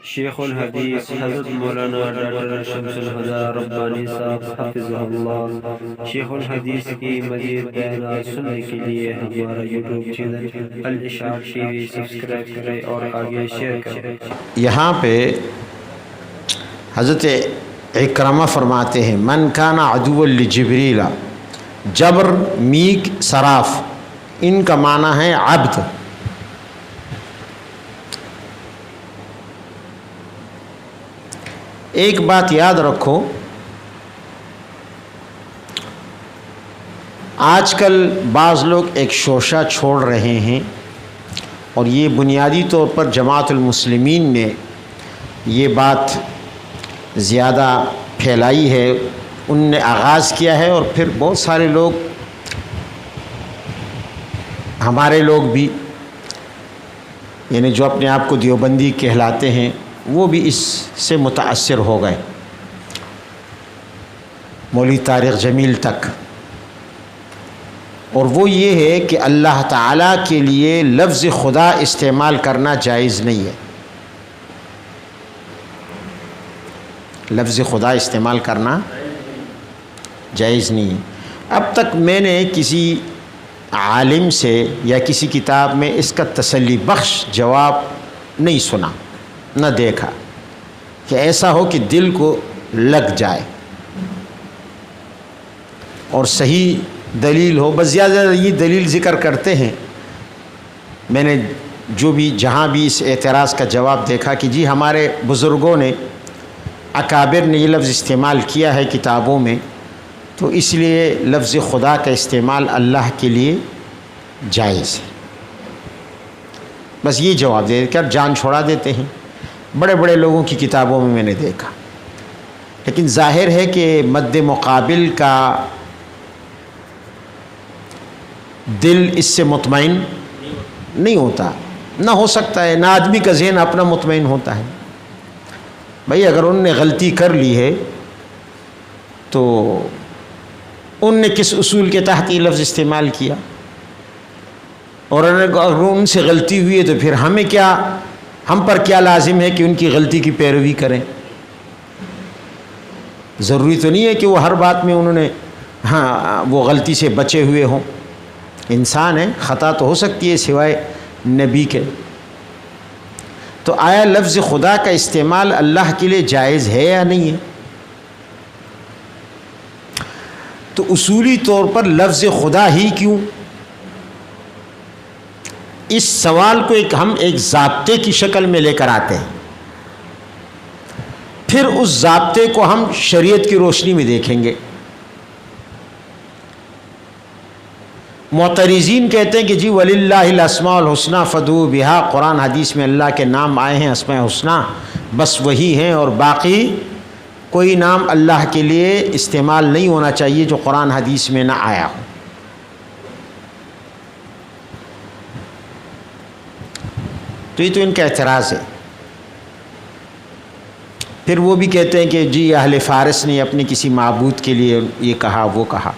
شیخ الحدیث حضرت مولانا ڈاکٹر شمس الہدیٰ ربانی صاحب حفظہ اللہ۔ شیخ الحدیث کی مزید بیانات سننے کے لیے ہمارا یوٹیوب چینل الاشاعہ ٹی وی سبسکرائب کریں اور آگے شیئر کریں۔ یہاں پہ حضرت اکرمہ فرماتے ہیں من کان عدو لجبریل، جبر میک صراف ان کا معنی ہے عبد۔ ایک بات یاد رکھو، آج کل بعض لوگ ایک شوشہ چھوڑ رہے ہیں، اور یہ بنیادی طور پر جماعت المسلمین نے یہ بات زیادہ پھیلائی ہے، ان نے آغاز کیا ہے، اور پھر بہت سارے لوگ ہمارے لوگ بھی، یعنی جو اپنے آپ کو دیوبندی کہلاتے ہیں، وہ بھی اس سے متاثر ہو گئے، مولوی طارق جمیل تک۔ اور وہ یہ ہے کہ اللہ تعالیٰ کے لیے لفظ خدا استعمال کرنا جائز نہیں ہے، لفظ خدا استعمال کرنا جائز نہیں ہے۔ اب تک میں نے کسی عالم سے یا کسی کتاب میں اس کا تسلی بخش جواب نہیں سنا، نہ دیکھا کہ ایسا ہو کہ دل کو لگ جائے اور صحیح دلیل ہو۔ بس زیادہ یہ دلیل ذکر کرتے ہیں۔ میں نے جو بھی جہاں بھی اس اعتراض کا جواب دیکھا کہ جی ہمارے بزرگوں نے، اکابر نے یہ لفظ استعمال کیا ہے کتابوں میں، تو اس لیے لفظ خدا کا استعمال اللہ کے لیے جائز ہے۔ بس یہ جواب دے کر جان چھوڑا دیتے ہیں، بڑے بڑے لوگوں کی کتابوں میں نے دیکھا۔ لیکن ظاہر ہے کہ مد مقابل کا دل اس سے مطمئن نہیں ہوتا، نہ ہو سکتا ہے، نہ آدمی کا ذہن اپنا مطمئن ہوتا ہے۔ بھئی اگر ان نے غلطی کر لی ہے تو ان نے کس اصول کے تحت یہ لفظ استعمال کیا، اور اگر ان سے غلطی ہوئی ہے تو پھر ہم پر کیا لازم ہے کہ ان کی غلطی کی پیروی کریں؟ ضروری تو نہیں ہے کہ وہ ہر بات میں انہوں نے وہ غلطی سے بچے ہوئے ہوں۔ انسان ہے، خطا تو ہو سکتی ہے سوائے نبی کے۔ تو آیا لفظ خدا کا استعمال اللہ کے لیے جائز ہے یا نہیں ہے؟ تو اصولی طور پر لفظ خدا ہی کیوں؟ اس سوال کو ہم ایک ضابطے کی شکل میں لے کر آتے ہیں، پھر اس ضابطے کو ہم شریعت کی روشنی میں دیکھیں گے۔ معترضین کہتے ہیں کہ جی وَلِلَّهِ الْأَسْمَاءُ الْحُسْنَى فَادْعُوهُ بِهَا، قرآن حدیث میں اللہ کے نام آئے ہیں اسماء حسنہ، بس وہی ہیں، اور باقی کوئی نام اللہ کے لیے استعمال نہیں ہونا چاہیے جو قرآن حدیث میں نہ آیا ہو۔ تو یہ تو ان کا اعتراض ہے۔ پھر وہ بھی کہتے ہیں کہ جی اہل فارس نے اپنے کسی معبود کے لیے یہ کہا وہ کہا،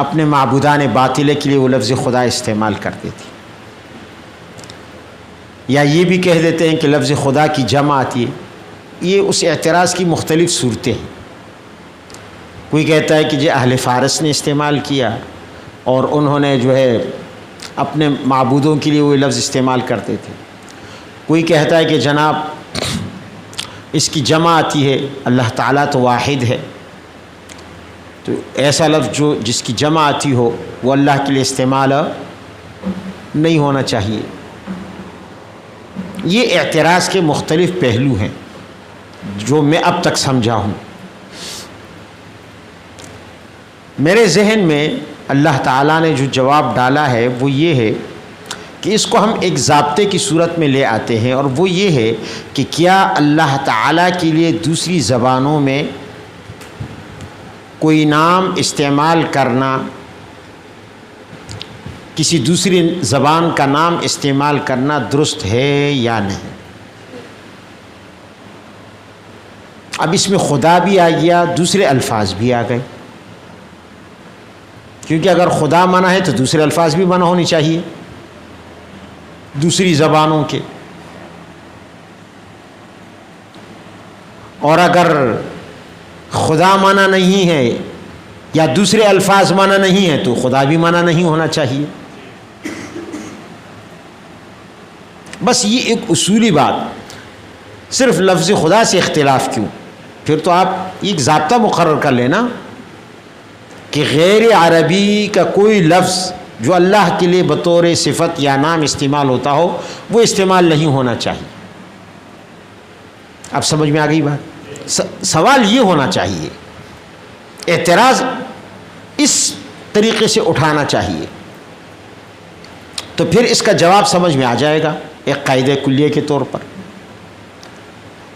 اپنے معبودان باطلے کے لیے وہ لفظ خدا استعمال کرتے تھے، یا یہ بھی کہہ دیتے ہیں کہ لفظ خدا کی جمع آتی ہے۔ یہ اس اعتراض کی مختلف صورتیں ہیں۔ کوئی کہتا ہے کہ جی اہل فارس نے استعمال کیا اور انہوں نے جو ہے اپنے معبودوں کے لیے وہ لفظ استعمال کرتے تھے۔ کوئی کہتا ہے کہ جناب اس کی جمع آتی ہے، اللہ تعالیٰ تو واحد ہے، تو ایسا لفظ جس کی جمع آتی ہو وہ اللہ کے لیے استعمال نہیں ہونا چاہیے۔ یہ اعتراض کے مختلف پہلو ہیں جو میں اب تک سمجھا ہوں۔ میرے ذہن میں اللہ تعالیٰ نے جو جواب ڈالا ہے وہ یہ ہے کہ اس کو ہم ایک ضابطے کی صورت میں لے آتے ہیں، اور وہ یہ ہے کہ کیا اللہ تعالیٰ کے لیے دوسری زبانوں میں کوئی نام استعمال کرنا، کسی دوسری زبان کا نام استعمال کرنا درست ہے یا نہیں؟ اب اس میں خدا بھی آ گیا، دوسرے الفاظ بھی آ گئے، کیونکہ اگر خدا منع ہے تو دوسرے الفاظ بھی منع ہونے چاہیے دوسری زبانوں کے۔ اور اگر خدا مانا نہیں ہے یا دوسرے الفاظ مانا نہیں ہے تو خدا بھی مانا نہیں ہونا چاہیے. بس یہ ایک اصولی بات. صرف لفظ خدا سے اختلاف کیوں؟ پھر تو آپ ایک ضابطہ مقرر کر لینا کہ غیر عربی کا کوئی لفظ جو اللہ کے لیے بطور صفت یا نام استعمال ہوتا ہو وہ استعمال نہیں ہونا چاہیے. اب سمجھ میں آ گئی بات؟ سوال یہ ہونا چاہیے، اعتراض اس طریقے سے اٹھانا چاہیے، تو پھر اس کا جواب سمجھ میں آ جائے گا ایک قاعدہ کلیہ کے طور پر.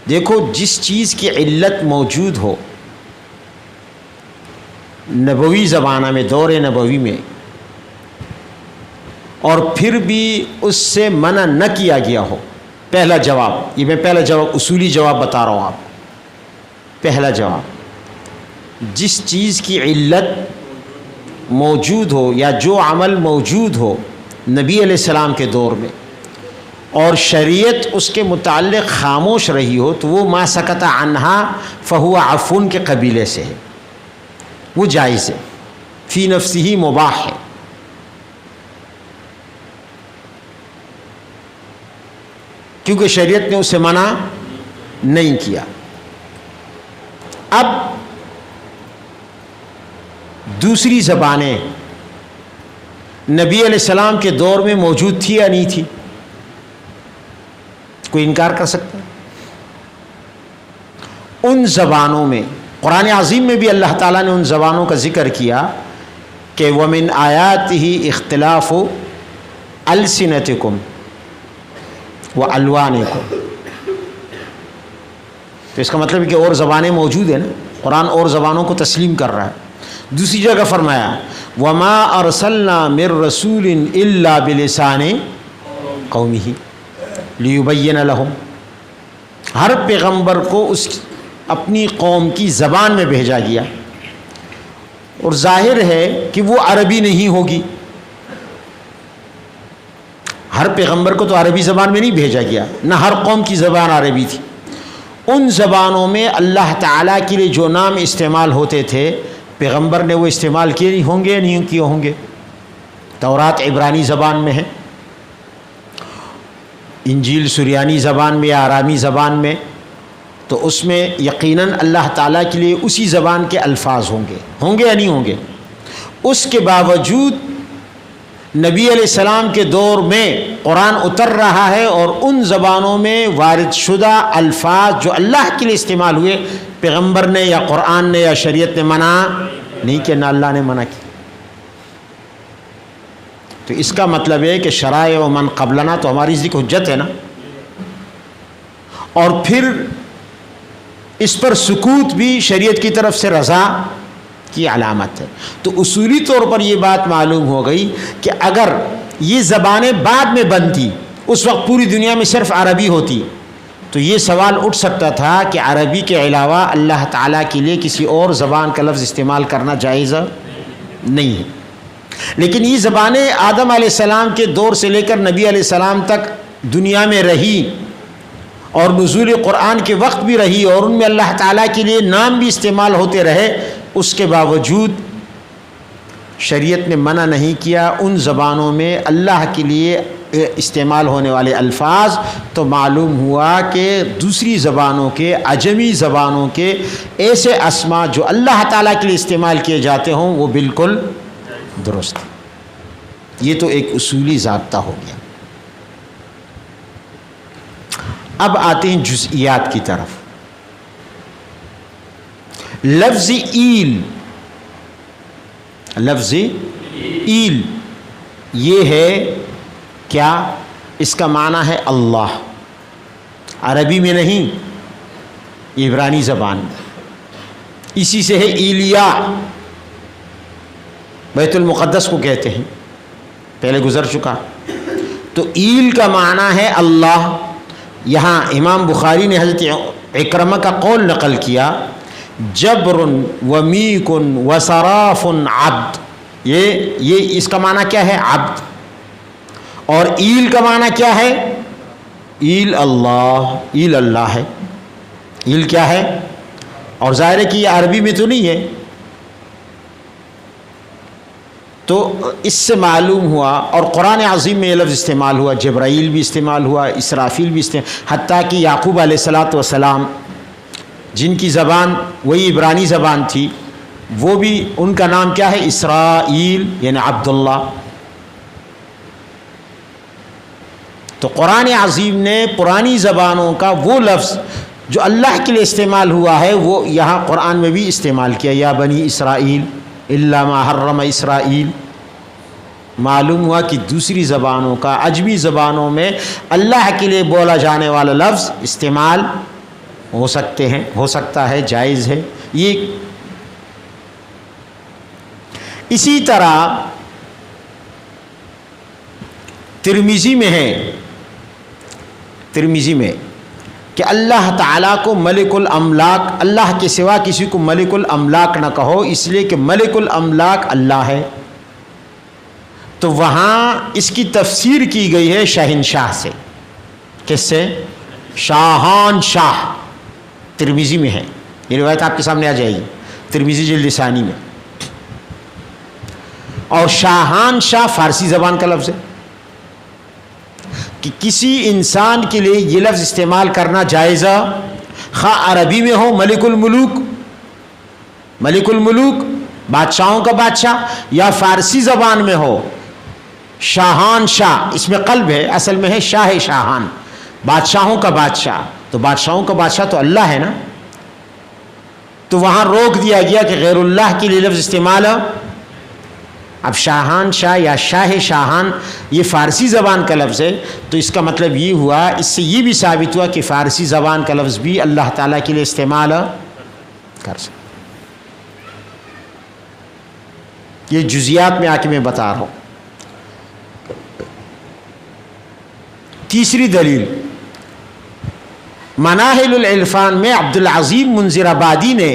دیکھو، جس چیز کی علت موجود ہو نبوی زمانہ میں، دور نبوی میں، اور پھر بھی اس سے منع نہ کیا گیا ہو، پہلا جواب، یہ میں پہلا جواب اصولی جواب بتا رہا ہوں آپ کو. پہلا جواب، جس چیز کی علت موجود ہو یا جو عمل موجود ہو نبی علیہ السلام کے دور میں اور شریعت اس کے متعلق خاموش رہی ہو تو وہ ما سکت عنہا فہو عفون کے قبیلے سے ہے، وہ جائز ہے، فی نفسہ مباح ہے. کیونکہ شریعت نے اسے منع نہیں کیا. اب دوسری زبانیں نبی علیہ السلام کے دور میں موجود تھی یا نہیں تھی؟ کوئی انکار کر سکتا ہے؟ ان زبانوں میں قرآن عظیم میں بھی اللہ تعالیٰ نے ان زبانوں کا ذکر کیا کہ وَمِنْ آيَاتِهِ اخْتِلَافُ أَلْسِنَتِكُمْ وَأَلْوَانِكُمْ. تو اس کا مطلب ہے کہ اور زبانیں موجود ہیں نا، قرآن اور زبانوں کو تسلیم کر رہا ہے. دوسری جگہ فرمایا وَمَا أَرْسَلْنَا مِن رَّسُولٍ إِلَّا بِلِسَانِ قَوْمِهِ لِيُبَيِّنَ لَهُمْ. ہر پیغمبر کو اس اپنی قوم کی زبان میں بھیجا گیا، اور ظاہر ہے کہ وہ عربی نہیں ہوگی. ہر پیغمبر کو تو عربی زبان میں نہیں بھیجا گیا، نہ ہر قوم کی زبان عربی تھی. ان زبانوں میں اللہ تعالیٰ کے لیے جو نام استعمال ہوتے تھے پیغمبر نے وہ استعمال کیے نہیں ہوں گے، نہیں کیے ہوں گے. تورات عبرانی زبان میں ہے، انجیل سریانی زبان میں یا آرامی زبان میں، تو اس میں یقیناً اللہ تعالیٰ کے لیے اسی زبان کے الفاظ ہوں گے یا نہیں ہوں گے. اس کے باوجود نبی علیہ السلام کے دور میں قرآن اتر رہا ہے اور ان زبانوں میں وارد شدہ الفاظ جو اللہ کے لیے استعمال ہوئے پیغمبر نے یا قرآن نے یا شریعت نے منع نہیں کیا، نہ اللہ نے منع کیا. تو اس کا مطلب ہے کہ شرائع و من قبلنا تو ہماری ذکر حجت ہے نا، اور پھر اس پر سکوت بھی شریعت کی طرف سے رضا کی علامت ہے. تو اصولی طور پر یہ بات معلوم ہو گئی کہ اگر یہ زبانیں بعد میں بنتی، اس وقت پوری دنیا میں صرف عربی ہوتی، تو یہ سوال اٹھ سکتا تھا کہ عربی کے علاوہ اللہ تعالیٰ کے لیے کسی اور زبان کا لفظ استعمال کرنا جائز نہیں ہے. لیکن یہ زبانیں آدم علیہ السلام کے دور سے لے کر نبی علیہ السلام تک دنیا میں رہی اور نزول قرآن کے وقت بھی رہی، اور ان میں اللہ تعالیٰ کے لیے نام بھی استعمال ہوتے رہے. اس کے باوجود شریعت نے منع نہیں کیا ان زبانوں میں اللہ کے لیے استعمال ہونے والے الفاظ. تو معلوم ہوا کہ دوسری زبانوں کے، عجمی زبانوں کے ایسے اسما جو اللہ تعالیٰ کے لیے استعمال کیے جاتے ہوں وہ بالکل درست. یہ تو ایک اصولی ضابطہ ہو گیا. اب آتے ہیں جزئیات کی طرف. لفظ ایل، لفظ ایل یہ ہے کیا؟ اس کا معنی ہے اللہ. عربی میں نہیں، عبرانی زبان میں. اسی سے ہے ایلیا، بیت المقدس کو کہتے ہیں، پہلے گزر چکا. تو ایل کا معنی ہے اللہ. یہاں امام بخاری نے حضرت اکرمہ کا قول نقل کیا، جبر ومیک وصراف عبد. یہ اس کا معنی کیا ہے؟ عبد. اور ایل کا معنی کیا ہے؟ ایل اللہ، ایل اللہ ہے. ایل کیا ہے؟ اور ظاہر ہے کہ یہ عربی میں تو نہیں ہے، تو اس سے معلوم ہوا. اور قرآن عظیم میں یہ لفظ استعمال ہوا، جبرائیل بھی استعمال ہوا، اسرافیل بھی استعمال، حتیٰ کہ یعقوب علیہ السلام جن کی زبان وہی عبرانی زبان تھی، وہ بھی ان کا نام کیا ہے؟ اسرائیل، یعنی عبداللہ. تو قرآن عظیم نے پرانی زبانوں کا وہ لفظ جو اللہ کے لیے استعمال ہوا ہے وہ یہاں قرآن میں بھی استعمال کیا. یا بنی اسرائیل الا ما حرم اسرائیل. معلوم ہوا کہ دوسری زبانوں کا، عجمی زبانوں میں اللہ کے لیے بولا جانے والا لفظ استعمال ہو سکتے ہیں، ہو سکتا ہے، جائز ہے. یہ اسی طرح ترمذی میں ہے، ترمذی میں کہ اللہ تعالیٰ کو ملک الاملاک، اللہ کے سوا کسی کو ملک الاملاک نہ کہو، اس لیے کہ ملک الاملاک اللہ ہے. تو وہاں اس کی تفسیر کی گئی ہے شہنشاہ سے. کس سے؟ شاہان شاہ. ترمذی میں ہے، یہ روایت آپ کے سامنے آ جائے گی ترمذی جلد ثانی میں. اور شاہان شاہ فارسی زبان کا لفظ ہے کہ کسی انسان کے لیے یہ لفظ استعمال کرنا جائز ہے، خواہ عربی میں ہو ملک الملوک، ملک الملوک بادشاہوں کا بادشاہ، یا فارسی زبان میں ہو شاہان شاہ. اس میں قلب ہے، اصل میں ہے شاہ شاہان، بادشاہوں کا بادشاہ. تو بادشاہوں کا بادشاہ تو اللہ ہے نا. تو وہاں روک دیا گیا کہ غیر اللہ کے لیے لفظ استعمال ہے. اب شاہان شاہ یا شاہ شاہان یہ فارسی زبان کا لفظ ہے، تو اس کا مطلب یہ ہوا، اس سے یہ بھی ثابت ہوا کہ فارسی زبان کا لفظ بھی اللہ تعالیٰ کے لیے استعمال کر سکتے. یہ جزیات میں آ کے میں بتا رہا ہوں. تیسری دلیل مناہل العرفان میں عبدالعظیم منذر آبادی نے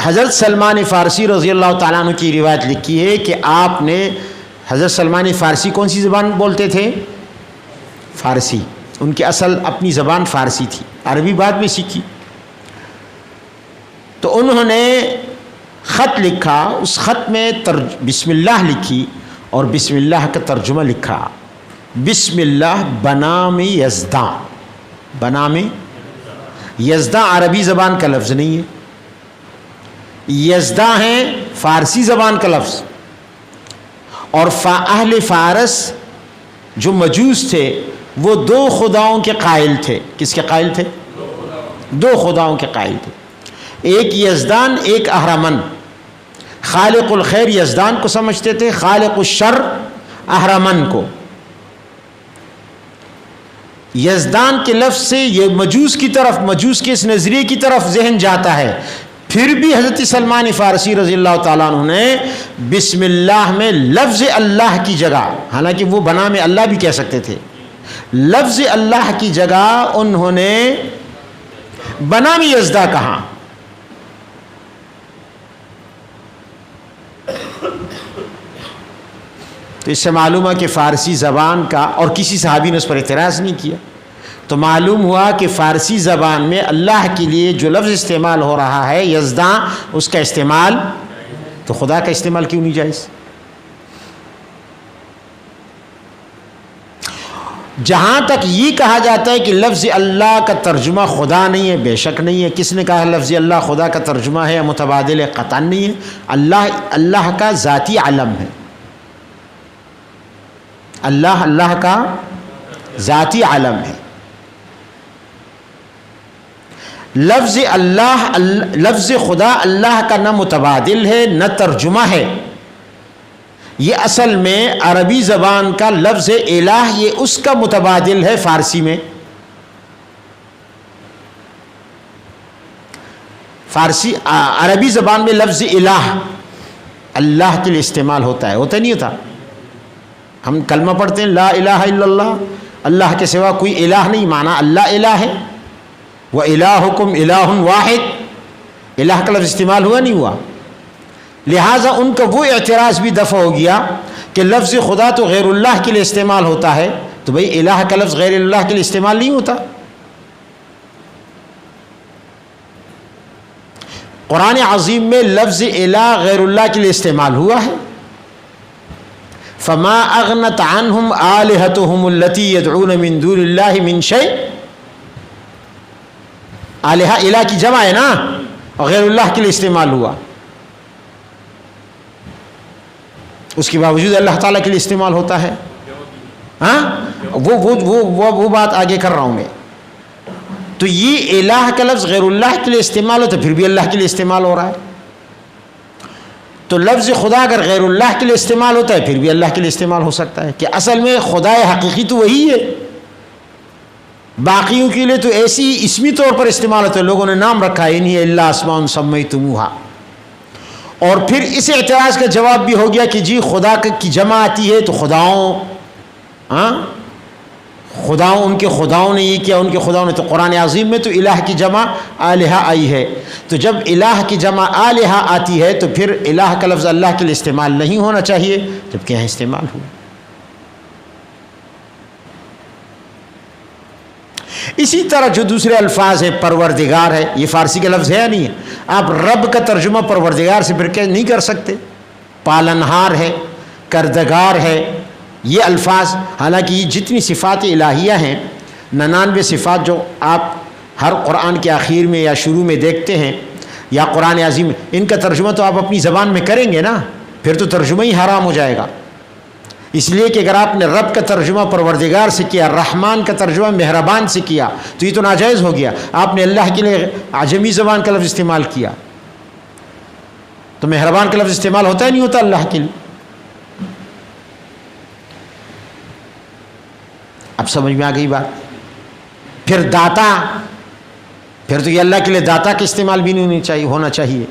حضرت سلمان فارسی رضی اللہ تعالیٰ عنہ کی روایت لکھی ہے کہ آپ نے، حضرت سلمان فارسی کون سی زبان بولتے تھے؟ فارسی. ان کی اصل اپنی زبان فارسی تھی، عربی بعد میں سیکھی. تو انہوں نے خط لکھا، اس خط میں بسم اللہ لکھی اور بسم اللہ کا ترجمہ لکھا. بسم اللہ بنام یزداں. بنام یزداں عربی زبان کا لفظ نہیں ہے، یزداں ہیں فارسی زبان کا لفظ. اور اہل فارس جو مجوس تھے وہ دو خداؤں کے قائل تھے. کس کے قائل تھے؟ دو خداؤں کے قائل تھے، ایک یزدان ایک اہرمن. خالق الخیر یزدان کو سمجھتے تھے، خالق الشر اہرمن کو. یزدان کے لفظ سے یہ مجوس کی طرف، مجوس کے اس نظریے کی طرف ذہن جاتا ہے. پھر بھی حضرت سلمان فارسی رضی اللہ تعالیٰ عنہ نے بسم اللہ میں لفظ اللہ کی جگہ، حالانکہ وہ بنا میں اللہ بھی کہہ سکتے تھے، لفظ اللہ کی جگہ انہوں نے بنا میں یزدہ کہا. تو اس سے معلوم ہے کہ فارسی زبان کا، اور کسی صحابی نے اس پر اعتراض نہیں کیا، تو معلوم ہوا کہ فارسی زبان میں اللہ کے لیے جو لفظ استعمال ہو رہا ہے یزداں، اس کا استعمال تو خدا کا استعمال کیوں نہیں جائز؟ جہاں تک یہ کہا جاتا ہے کہ لفظ اللہ کا ترجمہ خدا نہیں ہے، بے شک نہیں ہے. کس نے کہا لفظ اللہ خدا کا ترجمہ ہے یا متبادل ہے؟ قطعاً نہیں ہے. اللہ کا ذاتی علم ہے. اللہ کا ذاتی علم ہے. لفظ اللہ، لفظ خدا اللہ کا نہ متبادل ہے نہ ترجمہ ہے. یہ اصل میں عربی زبان کا لفظ الہ، یہ اس کا متبادل ہے فارسی میں. فارسی عربی زبان میں لفظ الہ اللہ کے لیے استعمال ہوتا ہے، ہوتا نہیں ہوتا؟ ہم کلمہ پڑھتے ہیں لا الہ الا اللہ، اللہ کے سوا کوئی الہ نہیں، معنی اللہ الہ ہے. وَإِلَٰهُكُمْ إِلَٰهٌ وَاحِدٌ، الہ کا لفظ استعمال ہوا نہیں ہوا. لہٰذا ان کا وہ اعتراض بھی دفع ہو گیا کہ لفظ خدا تو غیر اللہ کے لیے استعمال ہوتا ہے، تو بھئی الہ کا لفظ غیر اللہ کے لیے استعمال نہیں ہوتا. قرآن عظیم میں لفظ الہ غیر اللہ کے لیے استعمال ہوا ہے. فما اغنت عنہم آلہتہم التی یدعون من دون اللہ من شیء. آلہہ الہ کی جمع ہے نا، غیر اللہ کے لیے استعمال ہوا. اس کے باوجود اللہ تعالیٰ کے لیے استعمال ہوتا ہے. ہاں وہ بات آگے کر رہا ہوں میں. تو یہ الہ کا لفظ غیر اللہ کے لیے استعمال ہو تو پھر بھی اللہ کے لیے استعمال ہو رہا ہے. تو لفظ خدا اگر غیر اللہ کے لیے استعمال ہوتا ہے پھر بھی اللہ کے لیے استعمال ہو سکتا ہے، کہ اصل میں خدا حقیقی تو وہی ہے. باقیوں کے لیے تو ایسی اسمی طور پر استعمال ہوتا ہے، لوگوں نے نام رکھا ہے ان ہی الا اسماء سمیتموہا. اور پھر اس اعتراض کا جواب بھی ہو گیا کہ جی خدا کی جمع آتی ہے تو خداؤں، خداؤں ان کے خداؤں نے یہ کیا، ان کے خداؤں نے. تو قرآن عظیم میں تو الہ کی جمع آلہہ آئی ہے. تو جب الہ کی جمع آلہہ آتی ہے تو پھر الہ کا لفظ اللہ کے لیے استعمال نہیں ہونا چاہیے، جبکہ یہاں استعمال ہوا. اسی طرح جو دوسرے الفاظ ہے، پروردگار ہے، یہ فارسی کا لفظ ہے یا نہیں ہے؟ آپ رب کا ترجمہ پروردگار سے پھر نہیں کر سکتے. پالنہار ہے، کردگار ہے، یہ الفاظ. حالانکہ یہ جتنی صفات الہیہ ہیں، 99 صفات جو آپ ہر قرآن کے آخر میں یا شروع میں دیکھتے ہیں یا قرآن عظیم میں، ان کا ترجمہ تو آپ اپنی زبان میں کریں گے نا، پھر تو ترجمہ ہی حرام ہو جائے گا. اس لیے کہ اگر آپ نے رب کا ترجمہ پروردگار سے کیا، رحمان کا ترجمہ مہربان سے کیا، تو یہ تو ناجائز ہو گیا. آپ نے اللہ کے لیے عجمی زبان کا لفظ استعمال کیا، تو مہربان کا لفظ استعمال ہوتا ہے نہیں ہوتا اللہ کے لیے. اب سمجھ میں آ گئی بات. پھر داتا، پھر تو یہ اللہ کے لیے داتا کا استعمال بھی نہیں ہونا چاہیے.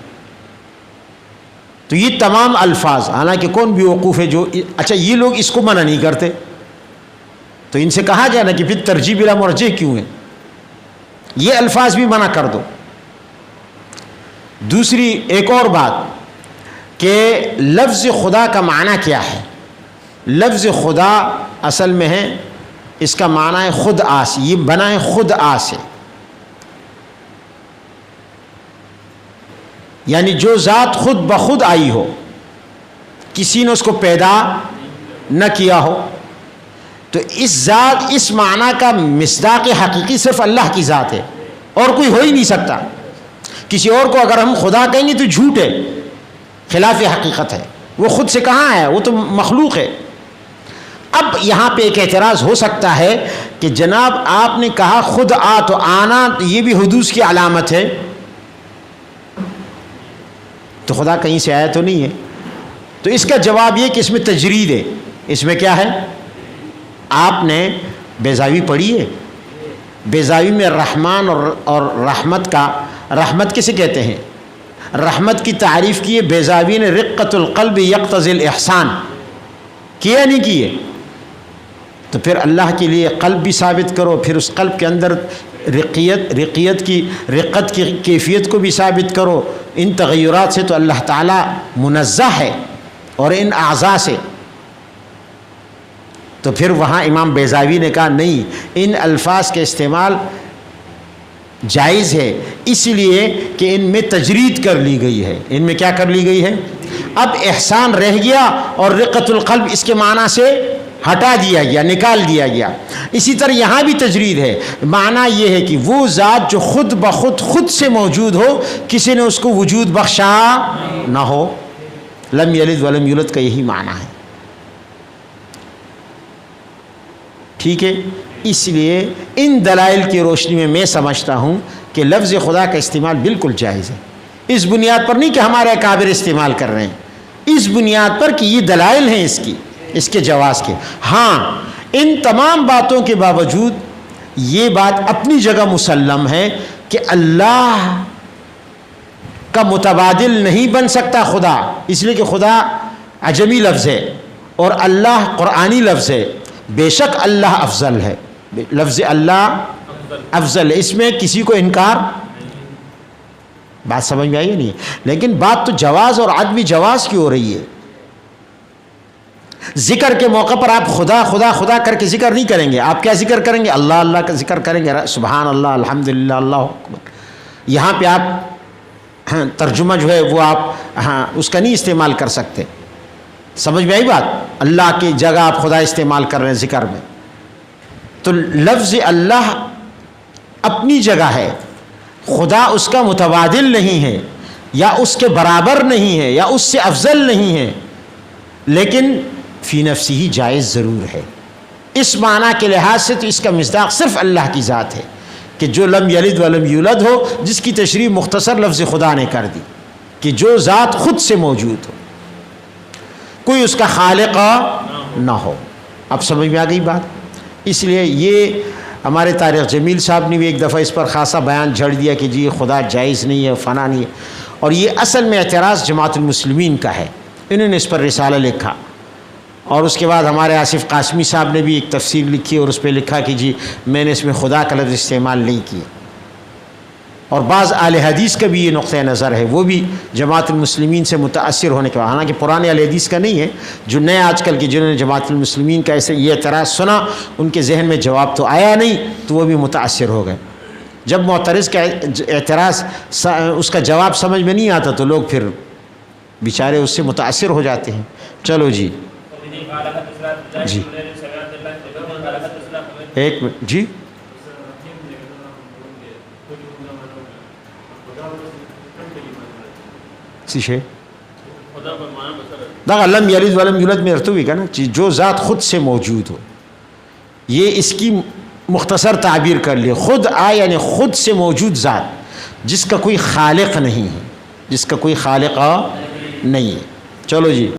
تو یہ تمام الفاظ، حالانکہ کون بھی وقوف ہے جو اچھا یہ لوگ اس کو منع نہیں کرتے، تو ان سے کہا جائے نا کہ پھر ترجیح بلا مرجح کیوں ہے، یہ الفاظ بھی منع کر دو. دوسری ایک اور بات کہ لفظ خدا کا معنی کیا ہے. لفظ خدا اصل میں ہے، اس کا معنی ہے خود آس. یہ بنا ہے خود آ سے، یعنی جو ذات خود بخود آئی ہو، کسی نے اس کو پیدا نہ کیا ہو. تو اس ذات، اس معنی کا مصداق حقیقی صرف اللہ کی ذات ہے، اور کوئی ہو ہی نہیں سکتا. کسی اور کو اگر ہم خدا کہیں گے تو جھوٹ ہے، خلاف حقیقت ہے. وہ خود سے کہاں ہے، وہ تو مخلوق ہے. اب یہاں پہ ایک اعتراض ہو سکتا ہے کہ جناب آپ نے کہا خود آ، تو آنا یہ بھی حدوث کی علامت ہے، تو خدا کہیں سے آیا تو نہیں ہے. تو اس کا جواب یہ کہ اس میں تجرید ہے. اس میں کیا ہے؟ آپ نے بیضاوی پڑھی ہے؟ بیضاوی میں رحمان اور رحمت کا، رحمت کسے کہتے ہیں؟ رحمت کی تعریف کی ہے بیضاوی نے، رقۃ القلب یقتضی الاحسان. کیا نہیں کیے؟ تو پھر اللہ کے لیے قلب بھی ثابت کرو، پھر اس قلب کے اندر رقت کی کیفیت کو بھی ثابت کرو. ان تغیرات سے تو اللہ تعالیٰ منزہ ہے، اور ان اعضاء سے. تو پھر وہاں امام بیضاوی نے کہا نہیں، ان الفاظ کے استعمال جائز ہے، اس لیے کہ ان میں تجرید کر لی گئی ہے. ان میں کیا کر لی گئی ہے؟ اب احسان رہ گیا اور رقۃ القلب اس کے معنی سے ہٹا دیا گیا، نکال دیا گیا. اسی طرح یہاں بھی تجرید ہے. معنی یہ ہے کہ وہ ذات جو خود بخود خود سے موجود ہو، کسی نے اس کو وجود بخشا نہ ہو. لم یلد ولم یولد کا یہی معنی ہے. ٹھیک ہے. اس لیے ان دلائل کی روشنی میں میں سمجھتا ہوں کہ لفظ خدا کا استعمال بالکل جائز ہے. اس بنیاد پر نہیں کہ ہمارے اکابر استعمال کر رہے ہیں، اس بنیاد پر کہ یہ دلائل ہیں اس کے جواز کے. ہاں ان تمام باتوں کے باوجود یہ بات اپنی جگہ مسلم ہے کہ اللہ کا متبادل نہیں بن سکتا خدا، اس لیے کہ خدا عجمی لفظ ہے اور اللہ قرآنی لفظ ہے. بے شک اللہ افضل ہے، لفظ اللہ افضل ہے، اس میں کسی کو انکار. بات سمجھ میں آئی نہیں؟ لیکن بات تو جواز اور عدم جواز کی ہو رہی ہے. ذکر کے موقع پر آپ خدا خدا خدا کر کے ذکر نہیں کریں گے. آپ کیا ذکر کریں گے؟ اللہ اللہ کا ذکر کریں گے، سبحان اللہ، الحمدللہ، اللہ اکبر. یہاں پہ آپ ترجمہ جو ہے وہ آپ اس کا نہیں استعمال کر سکتے. سمجھ میں آئی بات؟ اللہ کی جگہ آپ خدا استعمال کر رہے ہیں ذکر میں. تو لفظ اللہ اپنی جگہ ہے، خدا اس کا متبادل نہیں ہے یا اس کے برابر نہیں ہے یا اس سے افضل نہیں ہے، لیکن فی نفسی ہی جائز ضرور ہے. اس معنی کے لحاظ سے تو اس کا مصداق صرف اللہ کی ذات ہے کہ جو لم یلد ولم یولد ہو، جس کی تشریح مختصر لفظ خدا نے کر دی کہ جو ذات خود سے موجود ہو، کوئی اس کا خالق نہ ہو. اب سمجھ میں آ گئی بات؟ اس لیے یہ ہمارے طارق جمیل صاحب نے بھی ایک دفعہ اس پر خاصا بیان جھڑ دیا کہ جی خدا جائز نہیں ہے، فنا نہیں ہے. اور یہ اصل میں اعتراض جماعت المسلمین کا ہے، انہوں نے اس پر رسالہ لکھا. اور اس کے بعد ہمارے آصف قاسمی صاحب نے بھی ایک تفسیر لکھی اور اس پہ لکھا کہ جی میں نے اس میں خدا کا لفظ استعمال نہیں کیا. اور بعض اہل حدیث کا بھی یہ نقطہ نظر ہے، وہ بھی جماعت المسلمین سے متاثر ہونے کے بعد، حالانکہ پرانے اہل حدیث کا نہیں ہے، جو نئے آج کل کے جنہوں نے جماعت المسلمین کا ایسے یہ اعتراض سنا، ان کے ذہن میں جواب تو آیا نہیں تو وہ بھی متاثر ہو گئے. جب معترض کا اعتراض اس کا جواب سمجھ میں نہیں آتا تو لوگ پھر بیچارے اس سے متاثر ہو جاتے ہیں. چلو جی جی ایک منٹ جی. لم یلد ولم یولد میں ارتوی کا نا جو ذات خود سے موجود ہو، یہ اس کی مختصر تعبیر کر لی. خود یعنی خود سے موجود ذات جس کا کوئی خالق نہیں ہے، جس کا کوئی خالق نہیں ہے. چلو جی.